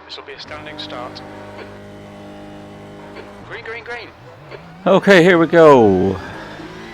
This will be a standing start. Green, green, green. Okay, here we go.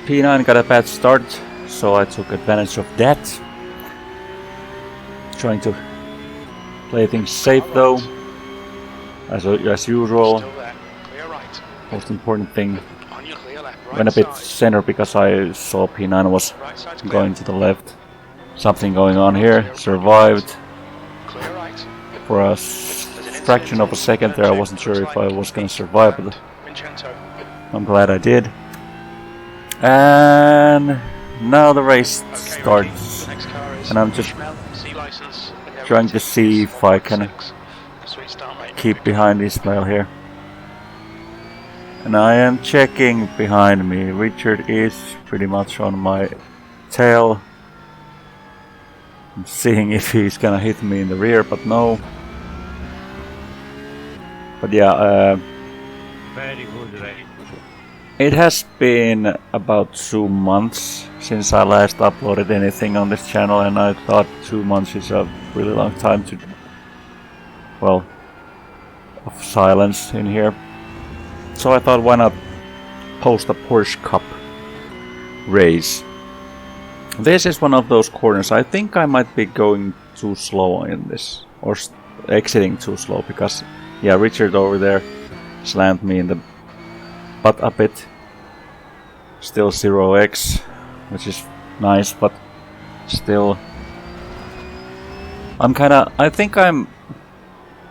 P9 got a bad start, so I took advantage of that. Trying to play things safe though, as usual. Still there. Clear right. Most important thing, On your clear left. Right went a bit side. center because I saw P9 was Right side's clear. going to the left. Something going on here. Survived Clear right. for a fraction of a second there. I wasn't sure if I was going to survive, but Vincenzo. I'm glad I did. And now the race Okay, starts, ready. Next car is and I'm just C license. trying to see if I can Sweet start, mate. keep behind Ismail here. And I am checking behind me. Richard is pretty much on my tail. I'm seeing if he's gonna hit me in the rear, but no. But yeah, Very good race. it has been about 2 months since I last uploaded anything on this channel, and I thought 2 months is a really long time to, well, of silence in here. So I thought, why not post a Porsche Cup race. This is one of those corners. I think I might be going too slow in this, or exiting too slow, because yeah, Richard over there slammed me in the butt a bit. Still 0x, which is nice, but still I think I'm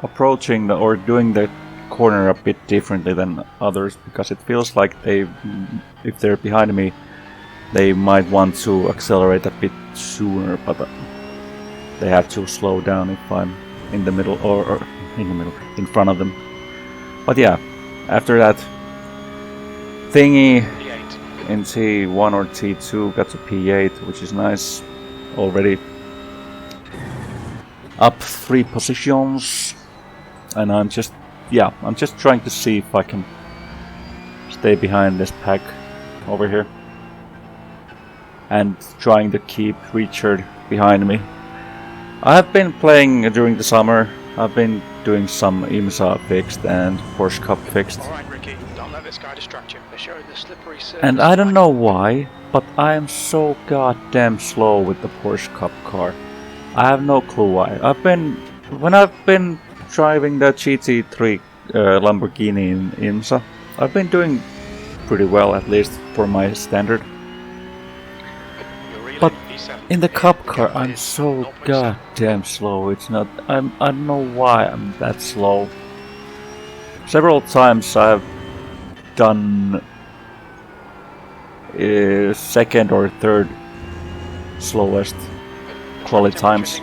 approaching or doing the corner a bit differently than others, because it feels like if they're behind me, they might want to accelerate a bit sooner, but they have to slow down if I'm in the middle or in front of them. But yeah, after that thingy in T1 or T2, got to P8, which is nice. Already up 3 positions, and I'm just trying to see if I can stay behind this pack over here, and trying to keep Richard behind me. I have been playing during the summer. I've been doing some IMSA fixed and Porsche Cup fixed. Alright, Ricky, don't let this guy distract you. They're showing the slippery surface. And I don't know why, but I am so goddamn slow with the Porsche Cup car. I have no clue why. When I've been driving the GT3 Lamborghini in IMSA, I've been doing pretty well, at least for my standard. But in the Cup car, I'm so goddamn slow. It's not. I don't know why I'm that slow. Several times I've done second or third slowest quality times.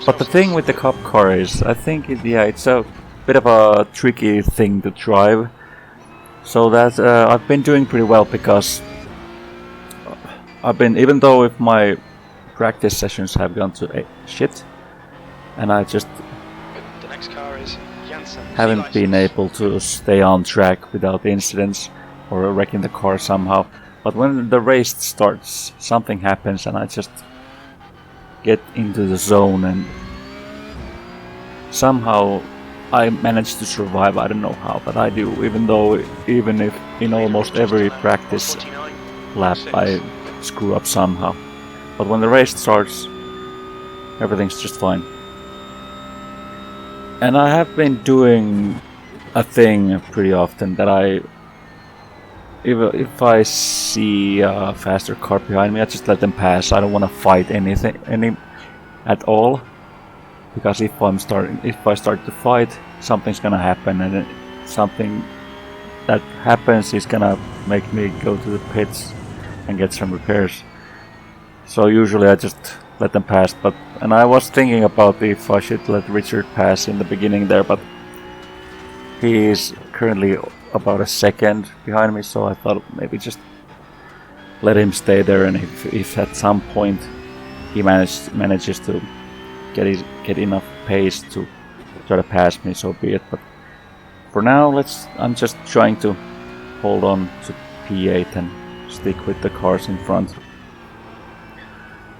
But the thing with the Cup car is, I think it's a bit of a tricky thing to drive. So that I've been doing pretty well, because even though if my practice sessions have gone to shit, and I just The next car is haven't been able to stay on track without incidents or wrecking the car somehow. But when the race starts, something happens and I just get into the zone, and somehow I manage to survive. I don't know how, but I do, even if in almost every practice lap I screw up somehow. But when the race starts, everything's just fine. And I have been doing a thing pretty often that if I see a faster car behind me, I just let them pass. I don't want to fight any at all, because if I start to fight, something's gonna happen, and something that happens is gonna make me go to the pits and get some repairs. So usually I just let them pass, and I was thinking about if I should let Richard pass in the beginning there, but he is currently about a second behind me, so I thought maybe just let him stay there, and if at some point he manages to get enough pace to try to pass me, so be it. But for now, I'm just trying to hold on to P8 and stick with the cars in front.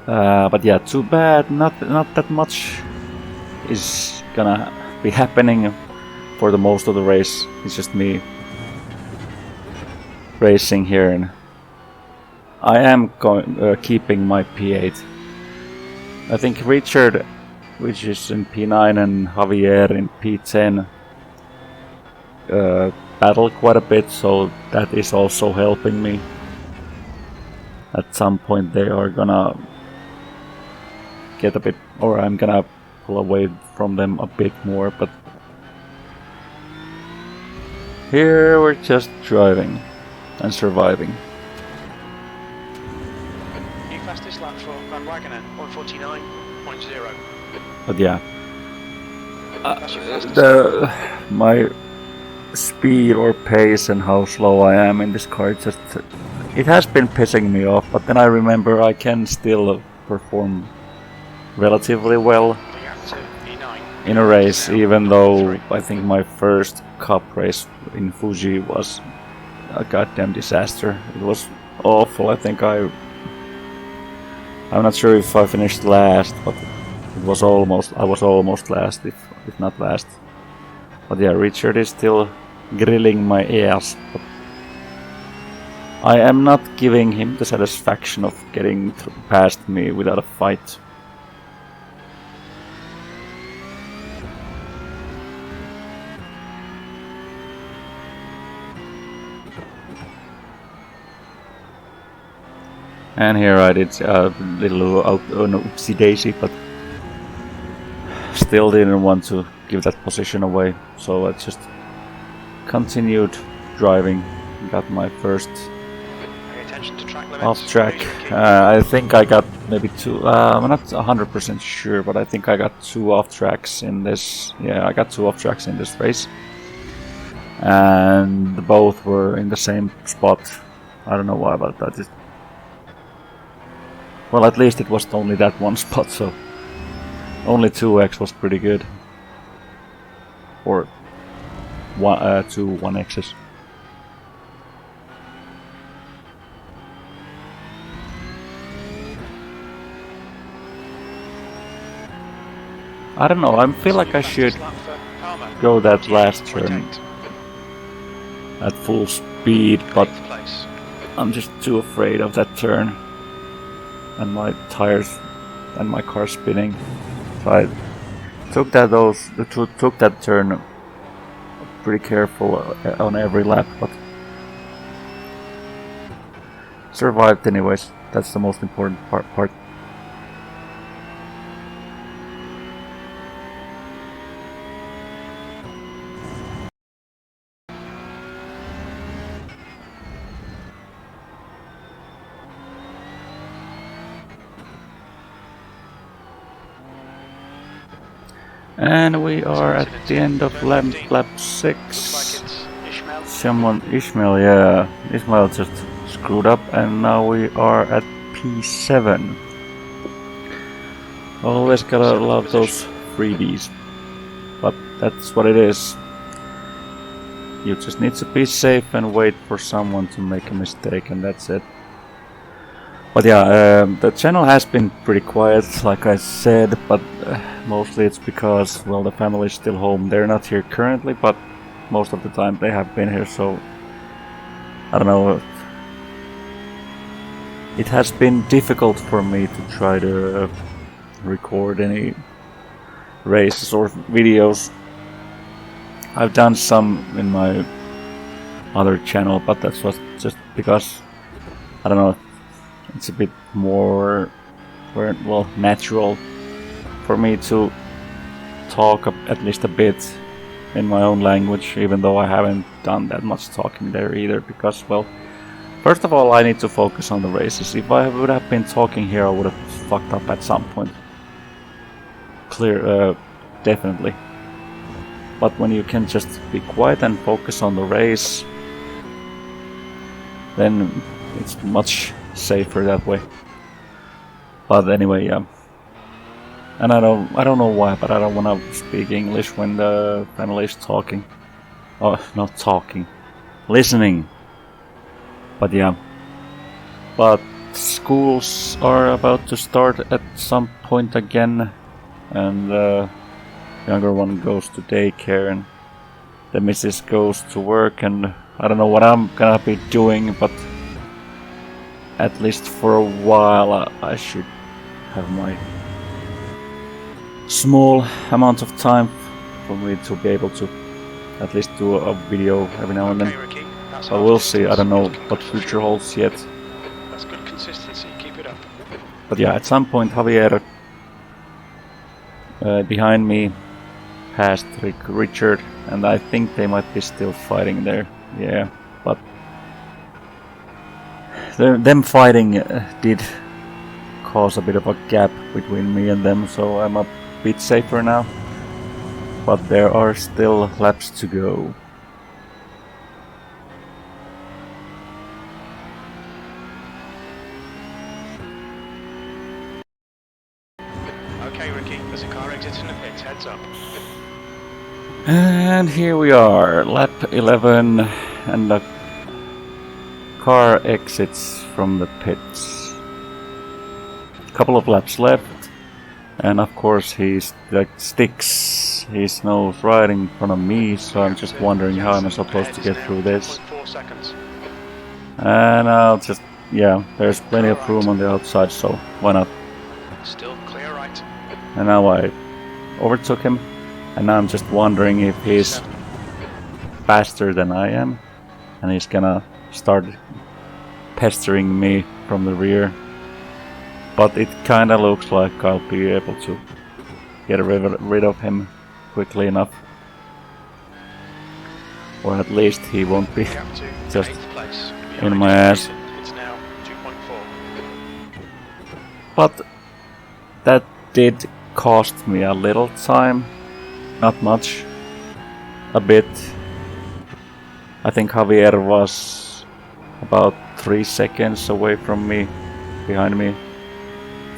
But yeah, too bad, not that much is gonna be happening for the most of the race. It's just me racing here, and I am keeping my P8. I think Richard, which is in P9, and Javier in P10, battle quite a bit, so that is also helping me. At some point they are gonna get a bit, or I'm gonna pull away from them a bit more, but here we're just driving and surviving. New fastest lap for Van Wagener, 149.0. But yeah, That's your fastest. my speed or pace and how slow I am in this car, it has been pissing me off, but then I remember I can still perform relatively well in a race, even though I think my first cup race in Fuji was a goddamn disaster. It was awful. I think I'm not sure if I finished last, but I was almost last, if not last. But yeah, Richard is still grilling my ass, but I am not giving him the satisfaction of getting past me without a fight. And here I did a little oopsie daisy, but still didn't want to give that position away, so I just continued driving. Got my first off track. I think I got maybe two. I'm not 100% sure, but I think I got 2 off tracks in this. Yeah, I got 2 off tracks in this race, and both were in the same spot. I don't know why about that. Well, at least it was only that one spot, so only 2x was pretty good. Or 2 1x's. I don't know, I feel like I should go that last turn at full speed, but I'm just too afraid of that turn and my tires and my car spinning. So I took that turn pretty careful on every lap, but survived anyways. That's the most important part. And we are at the end of lap 6. Ishmael, yeah. Ishmael just screwed up, and now we are at P7. Always gotta love those freebies. But that's what it is. You just need to be safe and wait for someone to make a mistake, and that's it. But yeah, the channel has been pretty quiet, like I said, but mostly it's because, well, the family is still home. They're not here currently, but most of the time they have been here, so I don't know. It has been difficult for me to try to record any races or videos. I've done some in my other channel, but that's just because, I don't know, it's a bit more, well, natural for me to talk at least a bit in my own language, even though I haven't done that much talking there either, because, well, first of all, I need to focus on the races. If I would have been talking here, I would have fucked up at some point. Definitely. But when you can just be quiet and focus on the race, then it's much safer that way. But anyway, yeah. And I don't know why, but I don't want to speak English when the family is talking. Oh, not talking, listening. But yeah. But schools are about to start at some point again, and younger one goes to daycare and the missus goes to work, and I don't know what I'm gonna be doing, but at least for a while I should have my small amount of time for me to be able to at least do a video every now and then. Okay, Ricky, that's But half we'll distance. see, I don't know Looking what good for future fuel. holds yet. That's good consistency. Keep it up. But yeah, at some point Javier behind me passed Richard, and I think they might be still fighting there. Yeah, but them fighting did cause a bit of a gap between me and them, so I'm a bit safer now. But there are still laps to go. Okay, Ricky, there's a car exiting the pits. Heads up. And here we are, lap 11, and the car exits from the pits. Couple of laps left, and of course he's like sticks his nose right in front of me, so I'm just wondering how I'm supposed to get through this. 4 seconds. And I'll just, yeah, there's plenty of room on the outside, so why not? Still clear right. And now I overtook him, and now I'm just wondering if he's faster than I am, and he's gonna start pestering me from the rear. But it kinda looks like I'll be able to get rid of him quickly enough. Or at least he won't be Gap to just 8th place. in my ass. It's now 2.4. But that did cost me a little time. Not much. A bit. I think Javier was about 3 seconds away from me, behind me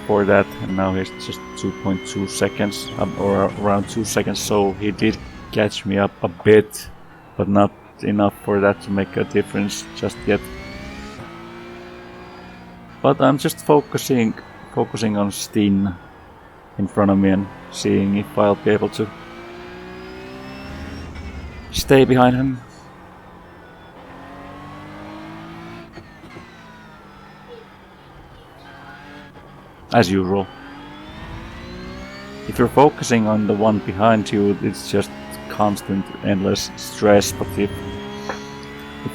for that, and now he's just 2.2 seconds, or around 2 seconds, so he did catch me up a bit, but not enough for that to make a difference just yet. But I'm just focusing on Steen in front of me and seeing if I'll be able to stay behind him. As usual. If you're focusing on the one behind you, it's just constant, endless stress, but if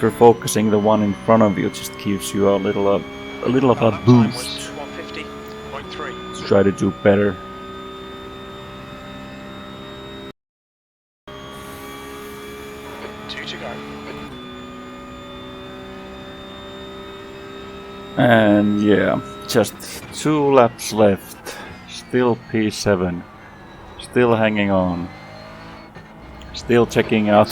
you're focusing the one in front of you, it just gives you a little of a boost 150.3. to try to do better. Two to go. And yeah, just 2 laps left. Still P7. Still hanging on. Still checking out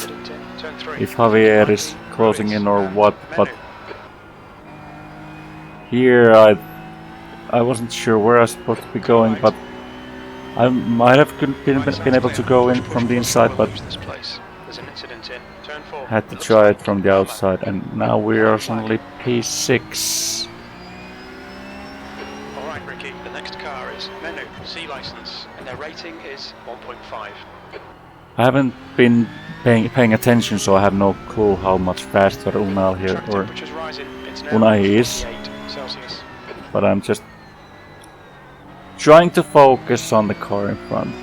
Turn 3. if Javier is closing in or what, but here I wasn't sure where I was supposed to be going, but I might have been able to go in from the inside, but had to try it from the outside, and now we are suddenly P6. Alright Ricky, the next car is Menu, C license, and their rating is 1.5. I haven't been paying attention, so I have no clue how much faster Unai here Track or temperature's rising. It's now Unai is, 48 Celsius. but I'm just trying to focus on the car in front.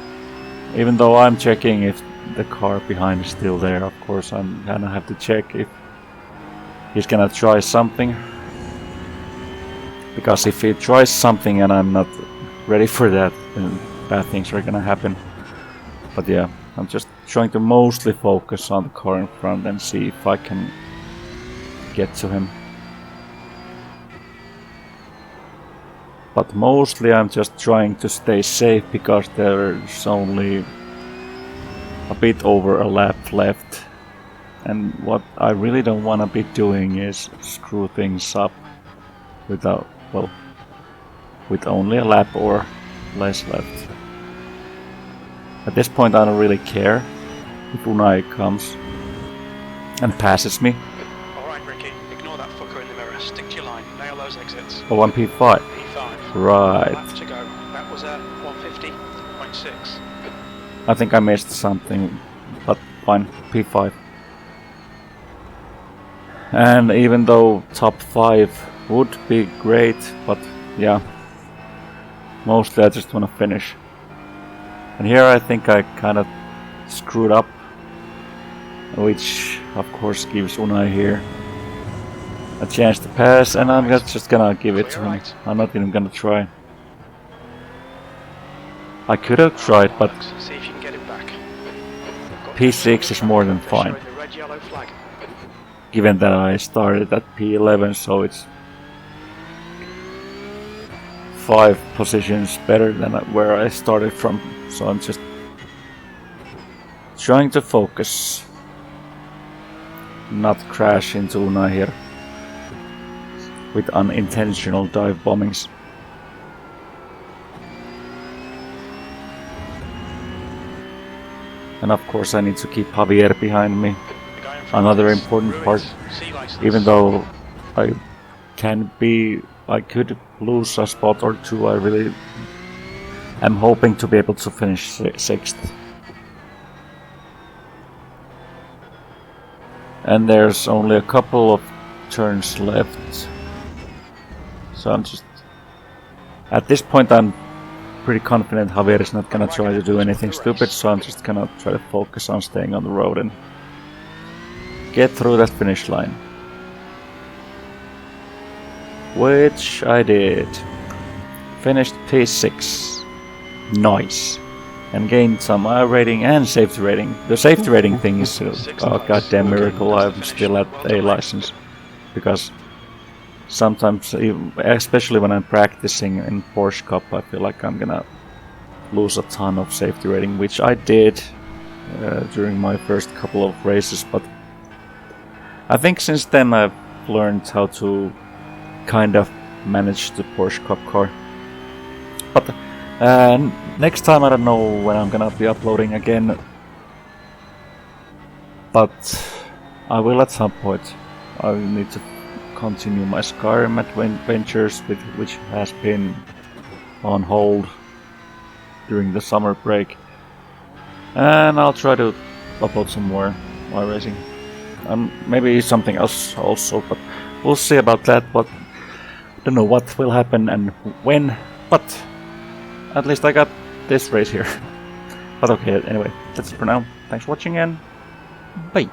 Even though I'm checking if the car behind is still there, of course I'm gonna have to check if he's gonna try something. Because if he tries something and I'm not ready for that, then bad things are gonna happen. But yeah, I'm just trying to mostly focus on the car in front and see if I can get to him. But mostly I'm just trying to stay safe because there's only a bit over a lap left. And what I really don't want to be doing is screw things up without, well, with only a lap or less left. At this point I don't really care if Unai comes and passes me. Alright Ricky, ignore that fucker in the mirror, stick to your line, nail those exits. Oh, I'm P5. P5. Right. Lap to go. That was a 150.6. I think I missed something, but fine, P5. And even though top 5 would be great, but yeah, mostly I just want to finish. And here I think I kind of screwed up, which of course gives Unai here a chance to pass, and I'm just gonna give it to him. I'm not even gonna try. I could have tried, but See if you can get him back. P6 is more than fine, Showing the red-yellow flag. given that I started at P11, so it's 5 positions better than where I started from. So I'm just trying to focus, not crash into Unai here with unintentional dive bombings. And of course I need to keep Javier behind me. The guy in front Another is important part, Ruiz, C license. even though I could lose a spot or two, I really am hoping to be able to finish 6th. And there's only a couple of turns left, so I'm just, at this point I'm pretty confident Javier is not gonna try to do anything stupid, so I'm just gonna try to focus on staying on the road and get through that finish line. Which I did. Finished P6. Nice. And gained some iRating and safety rating. The safety rating thing is a goddamn miracle. I'm still at A license. Because sometimes, especially when I'm practicing in Porsche Cup, I feel like I'm gonna lose a ton of safety rating, which I did during my first couple of races, but I think since then I've learned how to kind of manage the Porsche Cup car. But next time I don't know when I'm gonna be uploading again, but I will at some point. I will need to continue my Skyrim adventures, which has been on hold during the summer break, and I'll try to upload some more iRacing. Maybe something else also, but we'll see about that. But I don't know what will happen and when, but at least I got this race here. But okay, anyway, that's it for now. Thanks for watching and bye.